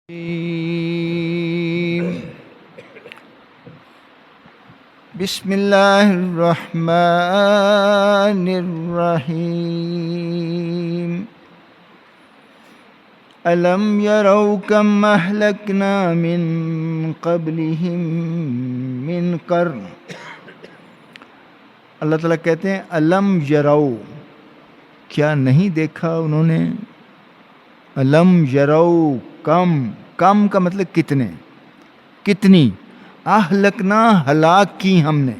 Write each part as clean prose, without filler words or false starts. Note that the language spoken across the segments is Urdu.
بسم اللہ الرحمن الرحیم الم یروا کم اہلکنا من قبلہم من قرن. اللہ تعالیٰ کہتے ہیں الم یروا، کیا نہیں دیکھا انہوں نے؟ الم یروا، کم کا مطلب کتنے، کتنی. اہلکنا، ہلاک کی ہم نے.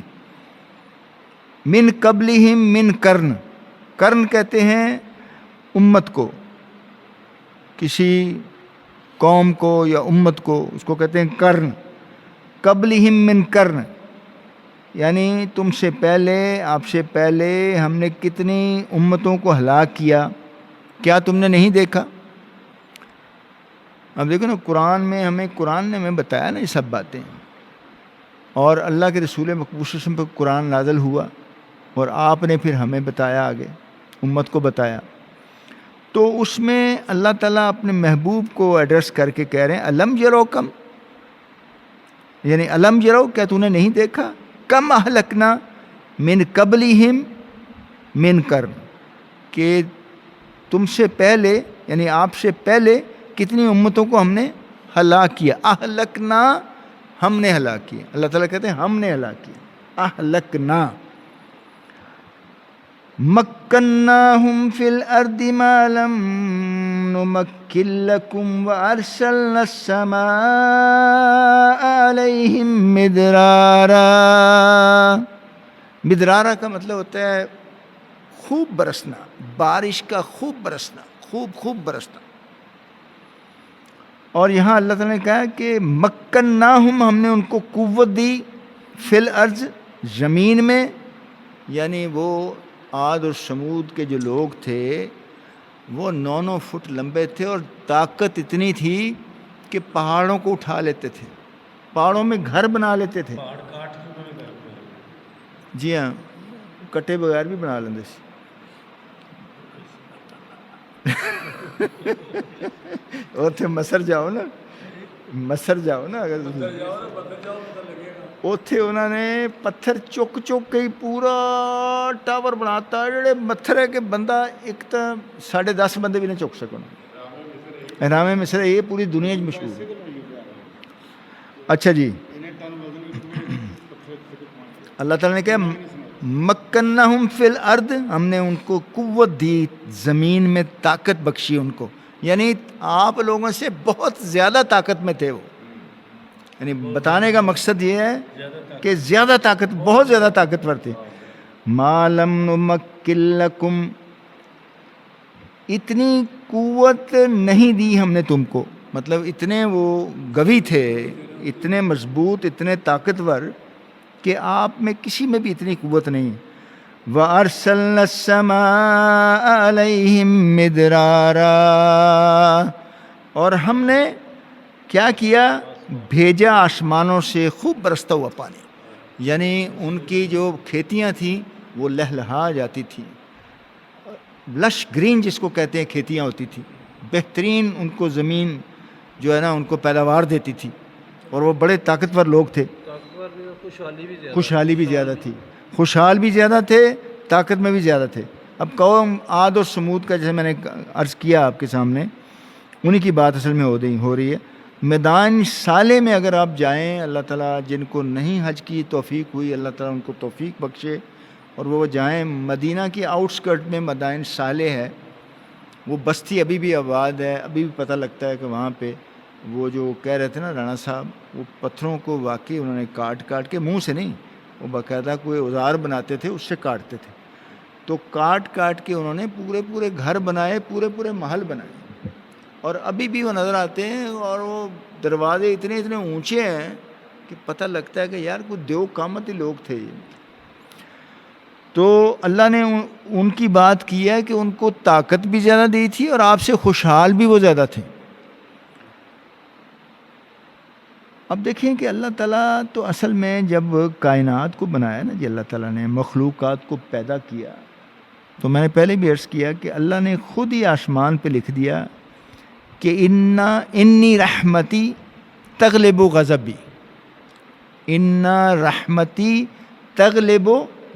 من قبلہم من قرن، قرن کہتے ہیں امت کو، کسی قوم کو یا امت کو، اس کو کہتے ہیں قرن. قبلہم من قرن یعنی تم سے پہلے، آپ سے پہلے ہم نے کتنی امتوں کو ہلاک کیا، کیا تم نے نہیں دیکھا؟ اب دیکھو نا، قرآن نے ہمیں بتایا نا یہ سب باتیں، اور اللہ کے رسول مقبوس وسلم پر قرآن نازل ہوا، اور آپ نے پھر ہمیں بتایا، آگے امت کو بتایا. تو اس میں اللہ تعالیٰ اپنے محبوب کو ایڈریس کر کے کہہ رہے ہیں الم یروا کم، یعنی الم یروا، کیا تو نے نہیں دیکھا؟ کم اہلکنا من قبلہم من قرن، کہ تم سے پہلے یعنی آپ سے پہلے کتنی امتوں کو ہم نے ہلاک کیا. اہلکنا، ہم نے ہلاک کیا. اللہ تعالیٰ کہتے ہیں ہم نے ہلاک کیا. اہلکنا. مکناہم فی الارض ما لم نمکن لکم وارسلنا السماء علیہم مدرارا. مدرارا کا مطلب ہوتا ہے خوب برسنا، بارش کا خوب برسنا، خوب برسنا. اور یہاں اللہ تعالیٰ نے کہا کہ مکناہم، ہم نے ان کو قوت دی، فی الارض، زمین میں. یعنی وہ عاد اور سمود کے جو لوگ تھے وہ 9 فٹ لمبے تھے، اور طاقت اتنی تھی کہ پہاڑوں کو اٹھا لیتے تھے، پہاڑوں میں گھر بنا لیتے تھے. جی ہاں، کٹے بغیر بھی بنا لیندے سی. اوتھے مصر جاؤ نا اگر اوتھے انہوں نے پتھر چک کے ہی پورا ٹاور بناتا ہے. جڑے پتھر ہے کہ بندہ ایک تو 10.5 بندے بھی نہ چک سکو. احرام مصر یہ پوری دنیا مشہور ہے. اچھا جی، اللہ تعالیٰ نے کہا مکنہم فی الارض، ہم نے ان کو قوت دی، زمین میں طاقت بخشی ان کو. یعنی آپ لوگوں سے بہت زیادہ طاقت میں تھے وہ. یعنی بتانے کا مقصد یہ ہے کہ زیادہ طاقت، بہت زیادہ طاقتور تھے. ما لم نمکن لکم، اتنی قوت نہیں دی ہم نے تم کو، مطلب اتنے وہ گوی تھے، اتنے مضبوط، اتنے طاقتور کہ آپ میں کسی میں بھی اتنی قوت نہیں. وَأَرْسَلْنَا السَّمَاءَ عَلَيْهِمْ مِدْرَارًا، اور ہم نے کیا کیا؟ بھیجا آسمانوں سے خوب برستا ہوا پانی. یعنی ان کی جو کھیتیاں تھیں وہ لہلہا جاتی تھیں، لش گرین جس کو کہتے ہیں کھیتیاں ہوتی تھیں. بہترین ان کو زمین جو ہے نا ان کو پیداوار دیتی تھی، اور وہ بڑے طاقتور لوگ تھے. خوشحالی بھی زیادہ تھی، خوشحال بھی زیادہ تھے، طاقت میں بھی زیادہ تھے. اب قوم عاد اور سمود کا جیسے میں نے عرض کیا آپ کے سامنے، انہی کی بات اصل میں ہو رہی ہے. میدان صالح میں اگر آپ جائیں، اللہ تعالیٰ جن کو نہیں حج کی توفیق ہوئی، اللہ تعالیٰ ان کو توفیق بخشے اور وہ جائیں. مدینہ کی آؤٹ سکرٹ میں میدان صالح ہے، وہ بستی ابھی بھی آباد ہے. ابھی بھی پتہ لگتا ہے کہ وہاں پہ وہ جو کہہ رہے تھے نا رانا صاحب، وہ پتھروں کو واقعی انہوں نے کاٹ کے، منہ سے نہیں، وہ باقاعدہ کوئی اوزار بناتے تھے، اس سے کاٹتے تھے. تو کاٹ کے انہوں نے پورے گھر بنائے، پورے محل بنائے، اور ابھی بھی وہ نظر آتے ہیں. اور وہ دروازے اتنے اونچے ہیں کہ پتہ لگتا ہے کہ یار کوئی دیو قامتی لوگ تھے یہ. تو اللہ نے ان کی بات کی ہے کہ ان کو طاقت بھی زیادہ دی تھی، اور آپ سے خوشحال بھی وہ زیادہ تھے. اب دیکھیں کہ اللہ تعالیٰ تو اصل میں جب کائنات کو بنایا نا جی، اللہ تعالیٰ نے مخلوقات کو پیدا کیا، تو میں نے پہلے بھی عرض کیا کہ اللہ نے خود ہی آسمان پہ لکھ دیا کہ انی رحمتی تغلب غضبی، ان رحمتی تغلب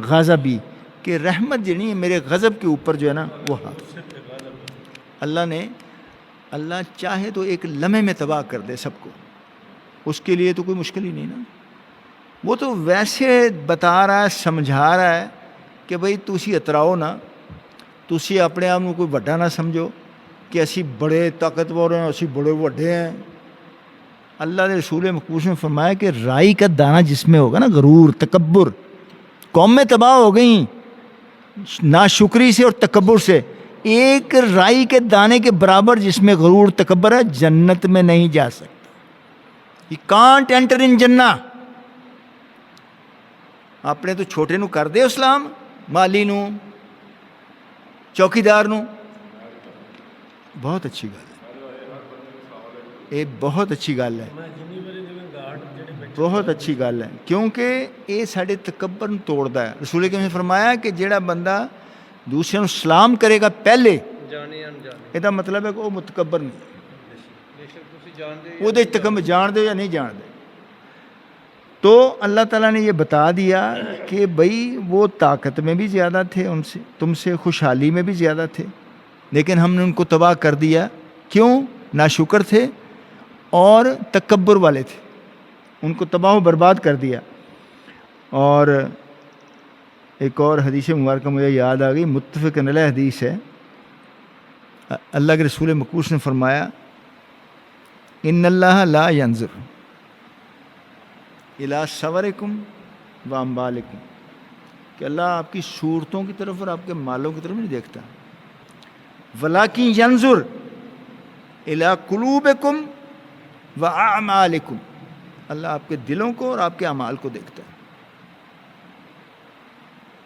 غضبی، کہ رحمت جو نہیں میرے غضب کے اوپر جو ہے نا وہ اللہ چاہے تو ایک لمحے میں تباہ کر دے سب کو، اس کے لیے تو کوئی مشکل ہی نہیں نا. وہ تو ویسے بتا رہا ہے، سمجھا رہا ہے کہ بھئی تسی اتراؤ نا، تسی اپنے آپ کو کوئی وڈا نہ سمجھو کہ اسی بڑے طاقتور ہیں، اسی بڑے وڈے ہیں. اللہ نے رسول مقبوس میں فرمایا کہ رائی کا دانہ جس میں ہوگا نا، غرور، تکبر، قومیں تباہ ہو گئیں ناشکری سے اور تکبر سے. ایک رائی کے دانے کے برابر جس میں غرور تکبر ہے، جنت میں نہیں جا سکتا. He can't enter in جنہ. اپنے تو چھوٹے نو کر دے اسلام، مالی نو، چوکیدار نو. بہت اچھی گل ہے، یہ بہت اچھی گل ہے، بہت اچھی گل ہے، کیونکہ یہ سارے تکبر نو توڑتا ہے. رسول کریم نے فرمایا کہ جیڑا بندہ دوسرے نو سلام کرے گا پہلے، یہ مطلب ہے کہ وہ متکبر نہیں، وہ تکبر جان دے یا نہیں جان دے. تو اللہ تعالیٰ نے یہ بتا دیا کہ بھئی وہ طاقت میں بھی زیادہ تھے ان سے، تم سے خوشحالی میں بھی زیادہ تھے، لیکن ہم نے ان کو تباہ کر دیا. کیوں؟ ناشکر تھے اور تکبر والے تھے، ان کو تباہ و برباد کر دیا. اور ایک اور حدیث مبارکہ مجھے یاد آ گئی، متفق علیہ حدیث ہے. اللہ کے رسول مقبوس نے فرمایا ان اللہ لا ینظر الی صورکم و اموالکم، کہ اللہ آپ کی صورتوں کی طرف اور آپ کے مالوں کی طرف نہیں دیکھتا، ولیکن ینظر الی قلوبکم و اعمالکم، اللہ آپ کے دلوں کو اور آپ کے اعمال کو دیکھتا ہے.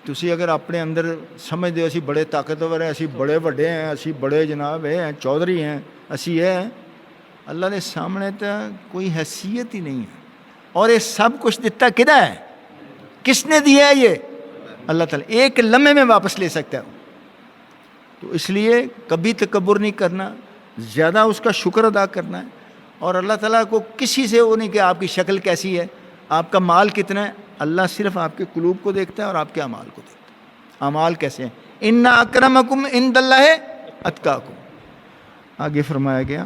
تسی اگر اپنے اندر سمجھ دے اسی بڑے طاقتور ہیں، اسی بڑے وڈے ہیں، اسی بڑے جناب ہیں، چودھری ہیں، اسی ہیں، اللہ نے سامنے تو کوئی حیثیت ہی نہیں ہے. اور یہ سب کچھ دیتا کدھا ہے؟ کس نے دیا ہے؟ یہ اللہ تعالیٰ ایک لمحے میں واپس لے سکتا ہے. تو اس لیے کبھی تکبر نہیں کرنا، زیادہ اس کا شکر ادا کرنا ہے. اور اللہ تعالیٰ کو کسی سے وہ نہیں کہ آپ کی شکل کیسی ہے، آپ کا مال کتنا ہے. اللہ صرف آپ کے قلوب کو دیکھتا ہے اور آپ کے اعمال کو دیکھتا ہے. اعمال کیسے ہیں؟ ان اکرمکم عند اللہ اتقاکم. آگے فرمایا گیا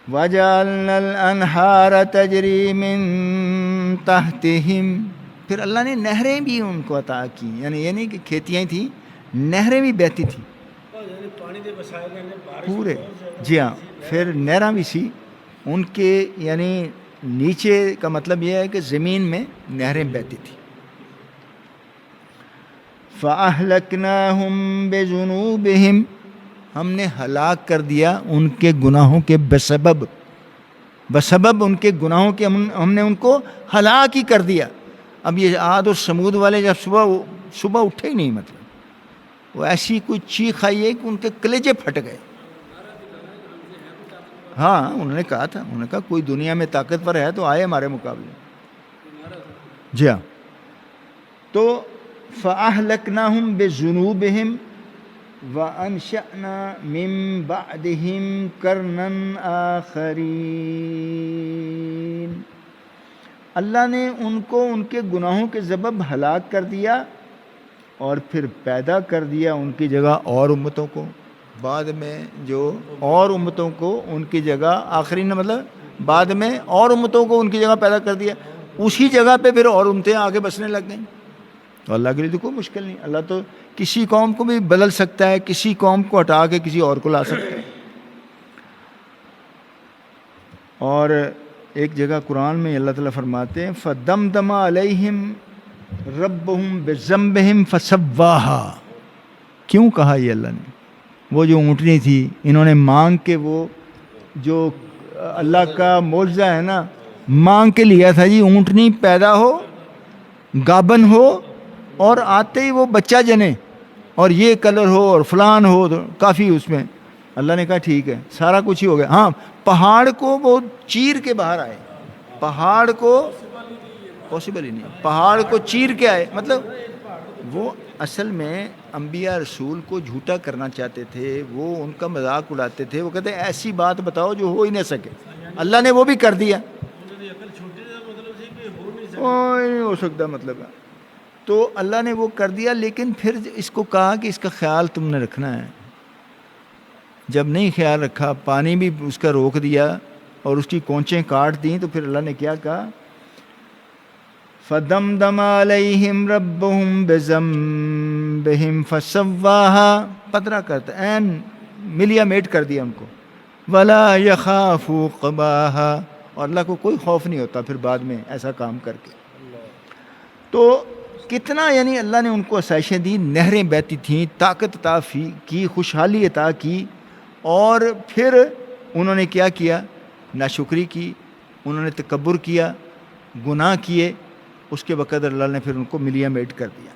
وَجَعَلْنَا الْأَنْهَارَ تَجْرِي مِن تَحْتِهِمْ، پھر اللہ نے نہریں بھی ان کو عطا کی. یعنی یہ نہیں کہ کھیتیاں ہی تھیں، نہریں بھی بہتی تھیں پورے. جی ہاں، پھر نہراں بھی سی ان کے، یعنی نیچے کا مطلب یہ ہے کہ زمین میں نہریں بہتی تھیں. فَأَهْلَكْنَاهُمْ بِذُنُوبِهِمْ، ہم نے ہلاک کر دیا ان کے گناہوں کے بسبب ان کے گناہوں کے ہم نے ان کو ہلاک ہی کر دیا. اب یہ عاد اور سمود والے جب صبح اٹھے ہی نہیں، مطلب وہ ایسی کوئی چیخ آئی ہے کہ ان کے کلیجے پھٹ گئے. ہاں انہوں نے کہا تھا، انہوں نے کہا کوئی دنیا میں طاقتور ہے تو آئے ہمارے مقابلے. جی ہاں، تو فَأَهْلَكْنَاهُمْ بِذُنُوبِهِمْ وَأَنشَأْنَا مِن بَعْدِهِمْ قَرْنًا آخَرِينَ. اللہ نے ان کو ان کے گناہوں کے سبب ہلاک کر دیا اور پھر پیدا کر دیا ان کی جگہ اور امتوں کو. بعد میں جو اور امتوں کو ان کی جگہ، آخرین مطلب بعد میں اور امتوں کو ان کی جگہ پیدا کر دیا، اسی جگہ پہ پھر اور امتیں آگے بسنے لگ گئیں. تو اللہ کے لیے تو کوئی مشکل نہیں، اللہ تو کسی قوم کو بھی بدل سکتا ہے، کسی قوم کو ہٹا کے کسی اور کو لا سکتا ہے. اور ایک جگہ قرآن میں اللہ تعالیٰ فرماتے ہیں فَدَمْدَمَ عَلَيْهِمْ رَبُّهُمْ بِذَنبِهِمْ فَسَوَّاهَا. کیوں کہا یہ اللہ نے؟ وہ جو اونٹنی تھی، انہوں نے مانگ کے، وہ جو اللہ کا معجزہ ہے نا، مانگ کے لیا تھا جی اونٹنی پیدا ہو، گابن ہو، اور آتے ہی وہ بچہ جنے، اور یہ کلر ہو اور فلان ہو، تو کافی اس میں. اللہ نے کہا ٹھیک ہے، سارا کچھ ہی ہو گیا. ہاں، پہاڑ کو وہ چیر کے باہر آئے، پہاڑ کو پاسبل ہی نہیں، پہاڑ کو چیر کے آئے، مطلب وہ اصل میں انبیاء رسول کو جھوٹا کرنا چاہتے تھے، وہ ان کا مذاق اڑاتے تھے، وہ کہتے ہیں ایسی بات بتاؤ جو ہو ہی نہ سکے، اللہ نے وہ بھی کر دیا، نہیں ہو سکتا مطلب ہے، تو اللہ نے وہ کر دیا، لیکن پھر اس کو کہا کہ اس کا خیال تم نے رکھنا ہے، جب نہیں خیال رکھا، پانی بھی اس کا روک دیا اور اس کی کونچیں کاٹ دیں، تو پھر اللہ نے کیا کہا، فَدَمْدَمَ عَلَيْهِمْ رَبُّهُمْ بِذَنبِهِمْ فَسَوَّاهَا، پترا کرتا این ملیا میٹ کر دیا ان کو، وَلَا يَخَافُ عُقْبَاهَا، اور اللہ کو کوئی خوف نہیں ہوتا پھر بعد میں ایسا کام کر کے۔ تو کتنا یعنی اللہ نے ان کو آسائشیں دی، نہریں بہتی تھیں، طاقت عطا کی، خوشحالی عطا کی، اور پھر انہوں نے کیا کیا، ناشکری کی، انہوں نے تکبر کیا، گناہ کیے، اس کے بقدر اللہ نے پھر ان کو ملیا میٹ کر دیا۔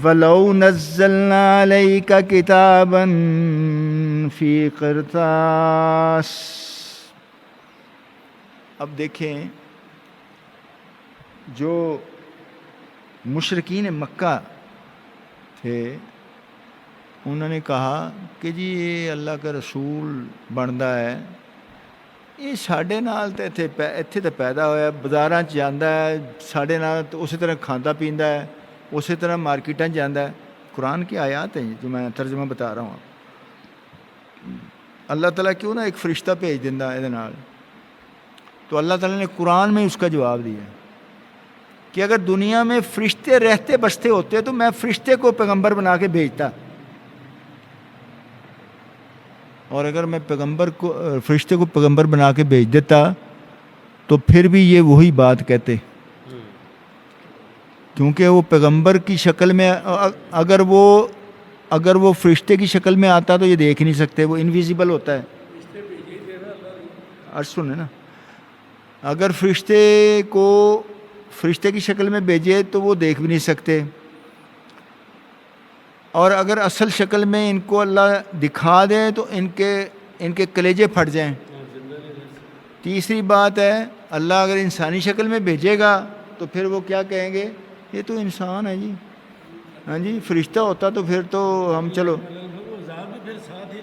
وَلَوْ نَزَّلْنَا عَلَيْكَ كِتَابًا فِي قِرْطَاسٍ، اب دیکھیں جو مشرکین مکہ تھے انہوں نے کہا کہ جی یہ اللہ کا رسول بنتا ہے، یہ ساڈے نال تے اتھے تے پیدا ہویا، بازاراں چ جاندا ہے ساڈے نال، تو اسی طرح کھاندا پیندا ہے، اسی طرح مارکیٹاں جاندا ہے۔ قرآن کی آیات ہیں جو میں ترجمہ بتا رہا ہوں۔ اللہ تعالیٰ کیوں نہ ایک فرشتہ بھیج دیندا ہے نال، تو اللہ تعالیٰ نے قرآن میں اس کا جواب دیا کہ اگر دنیا میں فرشتے رہتے بستے ہوتے تو میں فرشتے کو پیغمبر بنا کے بھیجتا، اور اگر میں فرشتے کو پیغمبر بنا کے بھیج دیتا تو پھر بھی یہ وہی بات کہتے، کیونکہ وہ پیغمبر کی شکل میں، اگر وہ فرشتے کی شکل میں آتا تو یہ دیکھ نہیں سکتے، وہ انویزیبل ہوتا ہے۔ اور سنیں نا، اگر فرشتے کی شکل میں بھیجے تو وہ دیکھ بھی نہیں سکتے، اور اگر اصل شکل میں ان کو اللہ دکھا دے تو ان کے کلیجے پھٹ جائیں۔ تیسری بات ہے، اللہ اگر انسانی شکل میں بھیجے گا تو پھر وہ کیا کہیں گے، یہ تو انسان ہے جی، ہاں جی، فرشتہ ہوتا تو پھر تو ہم چلو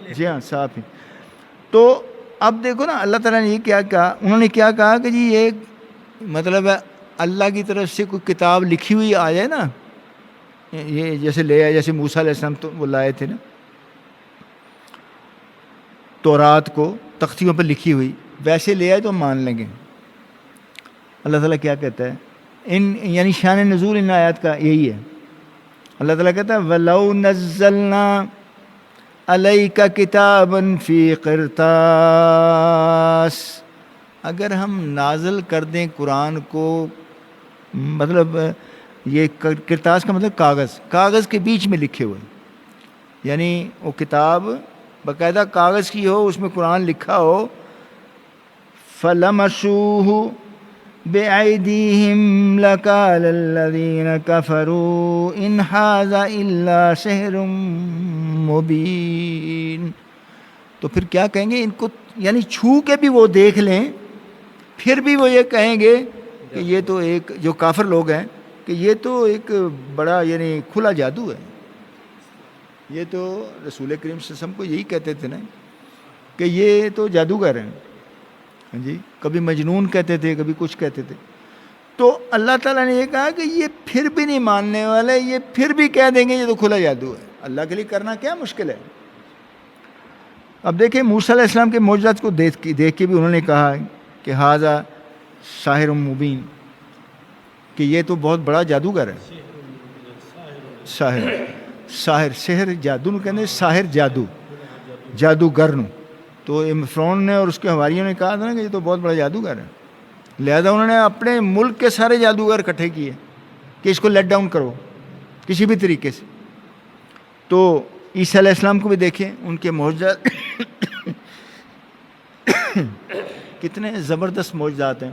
جی ہاں صاف ہی۔ تو اب دیکھو نا اللہ تعالیٰ نے یہ کیا کہا، انہوں نے کیا کہا کہ جی یہ مطلب ہے اللہ کی طرف سے کوئی کتاب لکھی ہوئی آ جائے نا، یہ جیسے لے آئے، جیسے موسیٰ علیہ السلام تو وہ لائے تھے نا تورات کو تختیوں پر لکھی ہوئی، ویسے لے آئے تو ہم مان لیں گے۔ اللہ تعالیٰ کیا کہتا ہے، یعنی شان نزول ان آیات کا یہی ہے۔ اللہ تعالیٰ کہتا ہے وَلَوْ نَزَّلْنَا عَلَيْكَ كِتَابًا فِي قِرْطَاسٍ، اگر ہم نازل کر دیں قرآن کو، مطلب یہ کرتاس کا مطلب کاغذ کے بیچ میں لکھے ہوئے، یعنی وہ کتاب باقاعدہ کاغذ کی ہو، اس میں قرآن لکھا ہو، فَلَمَسُوهُ بِأَيْدِيهِمْ لَقَالَ الَّذِينَ كَفَرُوا إِنْ هَذَا إِلَّا سِحْرٌ مُبِينٌ، تو پھر کیا کہیں گے، ان کو یعنی چھو کے بھی وہ دیکھ لیں پھر بھی وہ یہ کہیں گے کہ یہ تو ایک، جو کافر لوگ ہیں، کہ یہ تو ایک بڑا یعنی کھلا جادو ہے۔ یہ تو رسول کریم صلی اللہ علیہ وسلم کو یہی کہتے تھے نا کہ یہ تو جادوگر ہیں، ہاں جی، کبھی مجنون کہتے تھے، کبھی کچھ کہتے تھے۔ تو اللہ تعالیٰ نے یہ کہا کہ یہ پھر بھی نہیں ماننے والے، یہ پھر بھی کہہ دیں گے یہ تو کھلا جادو ہے۔ اللہ کے لیے کرنا کیا مشکل ہے۔ اب دیکھیں موسیٰ علیہ السلام کے معجزات کو دیکھ کے بھی انہوں نے کہا کہ ھذا ساحر مبین، کہ یہ تو بہت بڑا جادوگر ہے۔ ساحر جادو نو کہتے ہیں، ساحر جادوگر نو، تو فرعون نے اور اس کے حواریوں نے کہا تھا نا کہ یہ تو بہت بڑا جادوگر ہے، لہذا انہوں نے اپنے ملک کے سارے جادوگر اکٹھے کیے کہ اس کو لیٹ ڈاؤن کرو کسی بھی طریقے سے۔ تو عیسیٰ علیہ السلام کو بھی دیکھیں، ان کے معجزات کتنے زبردست معجزات ہیں۔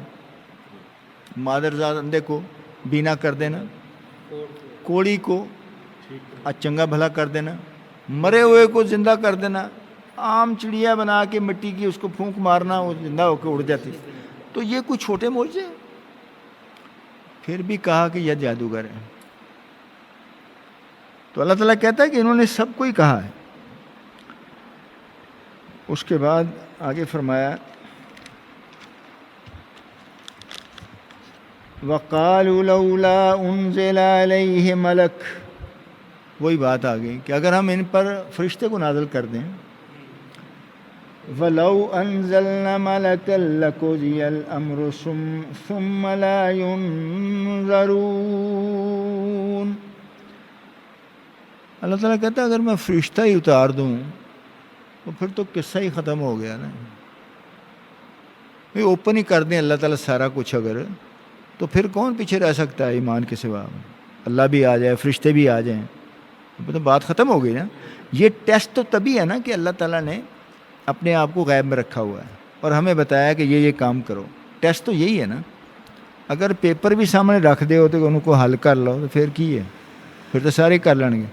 مادرزاد اندھے کو بینا کر دینا، کوڑی کو چنگا بھلا کر دینا، مرے ہوئے کو زندہ کر دینا، عام چڑیا بنا کے مٹی کی اس کو پھونک مارنا، وہ زندہ ہو کے اڑ جاتی۔ تو یہ کچھ چھوٹے معجزے، پھر بھی کہا کہ یہ جادوگر ہے۔ تو اللہ تعالیٰ کہتا ہے کہ انہوں نے سب کو ہی کہا ہے. اس کے بعد آگے فرمایا وَقَالُوا لَوْلَا أُنزِلَ عَلَيْهِ مَلَكٌ. وہی بات آ گئی کہ اگر ہم ان پر فرشتے کو نازل کر دیں وَلَوْ أَنزَلْنَا مَلَكًا لَقُضِيَ الْأَمْرُ ثُمَّ لَا يُنظَرُونَ. اللہ تعالیٰ کہتا ہے اگر میں فرشتہ ہی اتار دوں تو پھر تو قصہ ہی ختم ہو گیا نا. بھائی اوپن ہی کر دیں اللہ تعالیٰ سارا کچھ اگر، تو پھر کون پیچھے رہ سکتا ہے ایمان کے سوا؟ اللہ بھی آ جائے، فرشتے بھی آ جائیں، تو بات ختم ہو گئی نا. یہ ٹیسٹ تو تبھی ہے نا کہ اللہ تعالیٰ نے اپنے آپ کو غیب میں رکھا ہوا ہے اور ہمیں بتایا کہ یہ کام کرو. ٹیسٹ تو یہی ہے نا. اگر پیپر بھی سامنے رکھ دے ہو تو ان کو حل کر لو تو پھر کی ہے، پھر تو سارے کر لیں گے.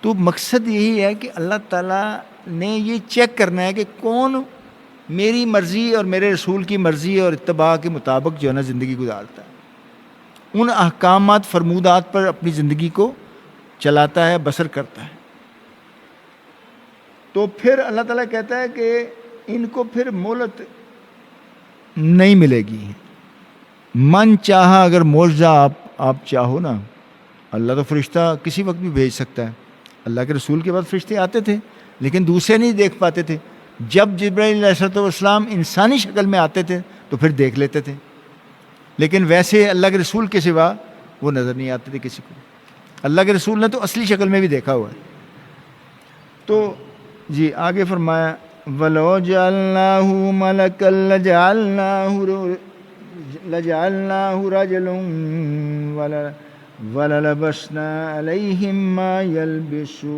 تو مقصد یہی ہے کہ اللہ تعالیٰ نے یہ چیک کرنا ہے کہ کون میری مرضی اور میرے رسول کی مرضی اور اتباع کے مطابق جو ہے نا زندگی گزارتا ہے، ان احکامات فرمودات پر اپنی زندگی کو چلاتا ہے، بسر کرتا ہے. تو پھر اللہ تعالیٰ کہتا ہے کہ ان کو پھر مہلت نہیں ملے گی. من چاہا اگر معجزہ آپ چاہو نا، اللہ تو فرشتہ کسی وقت بھی بھیج سکتا ہے. اللہ کے رسول کے بعد فرشتے آتے تھے لیکن دوسرے نہیں دیکھ پاتے تھے. جب جبرائیل علیہ السلام انسانی شکل میں آتے تھے تو پھر دیکھ لیتے تھے، لیکن ویسے اللہ کے رسول کے سوا وہ نظر نہیں آتے تھے کسی کو. اللہ کے رسول نے تو اصلی شکل میں بھی دیکھا ہوا ہے. تو جی آگے فرمایا وَلَوْ جَعَلْنَاهُ مَلَكًا لَجَعَلْنَاهُ رَجُلًا وَلَلَبَسْنَا عَلَيْهِمْ مَا يَلْبِسُونَ.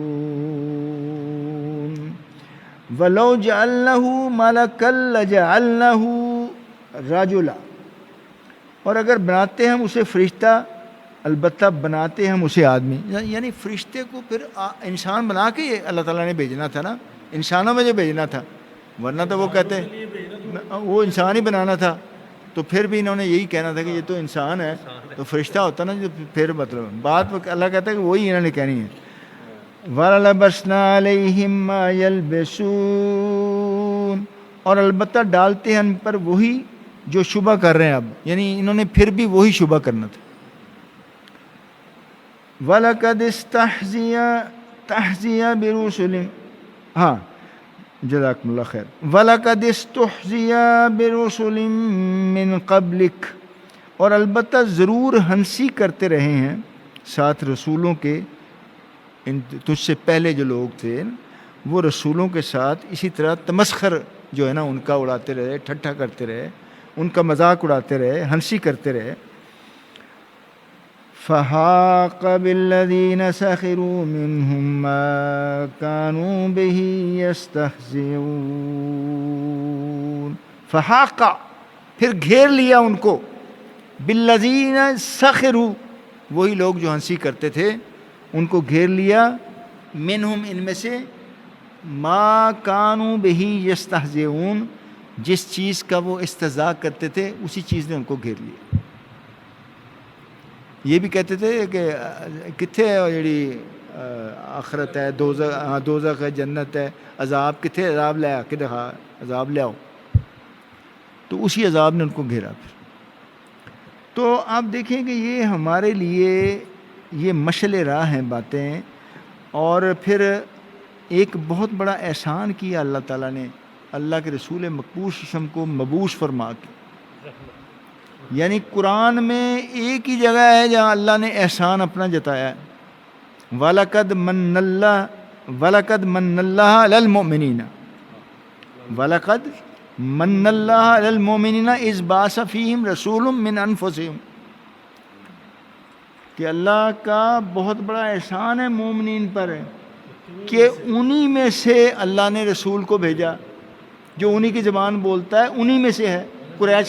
وَلَوْ جَعَلْنَاهُ مَلَكًا لَجَعَلْنَاهُ رَجُلًا. اور اگر بناتے ہم اسے فرشتہ، البتہ بناتے ہم اسے آدمی. یعنی فرشتے کو پھر انسان بنا کے اللہ تعالیٰ نے بھیجنا تھا نا، انسانوں میں جو بھیجنا تھا، ورنہ تو وہ کہتے وہ انسان ہی بنانا تھا. تو پھر بھی انہوں نے یہی کہنا تھا کہ یہ تو انسان ہے، تو فرشتہ ہوتا نا جو پھر مطلب بات اللہ کہتا ہے کہ وہی انہوں نے کہنی ہے. وَلَلَبَسْنَا عَلَيْهِمْ مَا يَلْبِسُونَ. اور البتہ ڈالتے ہیں ان پر وہی جو شبہ کر رہے ہیں اب، یعنی انہوں نے پھر بھی وہی شبہ کرنا تھا. وَلَقَدِ اسْتَهْزِئَ بِرُسُلٍ. ہاں جزاکم اللہ خیر. وَلَقَدِ اسْتُهْزِئَ بِرُسُلٍ مِّن قَبْلِكَ. اور البتہ ضرور ہنسی کرتے رہے ہیں ساتھ رسولوں کے، تجھ سے پہلے جو لوگ تھے وہ رسولوں کے ساتھ اسی طرح تمسخر جو ہے نا ان کا اڑاتے رہے، ٹھٹھا کرتے رہے، ان کا مذاق اڑاتے رہے، ہنسی کرتے رہے. فَحَاقَ بِالَّذِينَ سَخِرُوا مِنْهُمْ مَا كَانُوا بِهِ يَسْتَهْزِئُونَ. فَحَاقَ پھر گھیر لیا ان کو، بِالَّذِينَ سَخِرُوا وہی لوگ جو ہنسی کرتے تھے ان کو گھیر لیا، منہم ان میں سے، ما کانوا بہ یستہزئون جس چیز کا وہ استہزاء کرتے تھے اسی چیز نے ان کو گھیر لیا. یہ بھی کہتے تھے کہ کتھے ہے جڑی آخرت ہے، دوزخ ہے، جنت ہے، عذاب کتھے، عذاب لے آ کے دکھا، عذاب لے آؤ. تو اسی عذاب نے ان کو گھیرا. پھر تو آپ دیکھیں کہ یہ ہمارے لیے یہ مشعل راہ ہیں باتیں. اور پھر ایک بہت بڑا احسان کیا اللہ تعالیٰ نے اللہ کے رسول مقبوس کو مبعوث فرما کے. یعنی قرآن میں ایک ہی جگہ ہے جہاں اللہ نے احسان اپنا جتایا ہے. وَلَقَدْ مَنَّ اللَّهُ عَلَى الْمُؤْمِنِينَ وَلَقَدْ مَنَّ اللَّهُ عَلَى الْمُؤْمِنِينَ إِذْ بَعَثَ فِيهِمْ رَسُولٌ مِّنْ أَنفُسِهِمْ. کہ اللہ کا بہت بڑا احسان ہے مومنین پر کہ انہی میں سے اللہ نے رسول کو بھیجا جو انہی کی زبان بولتا ہے، انہی میں سے ہے. قریش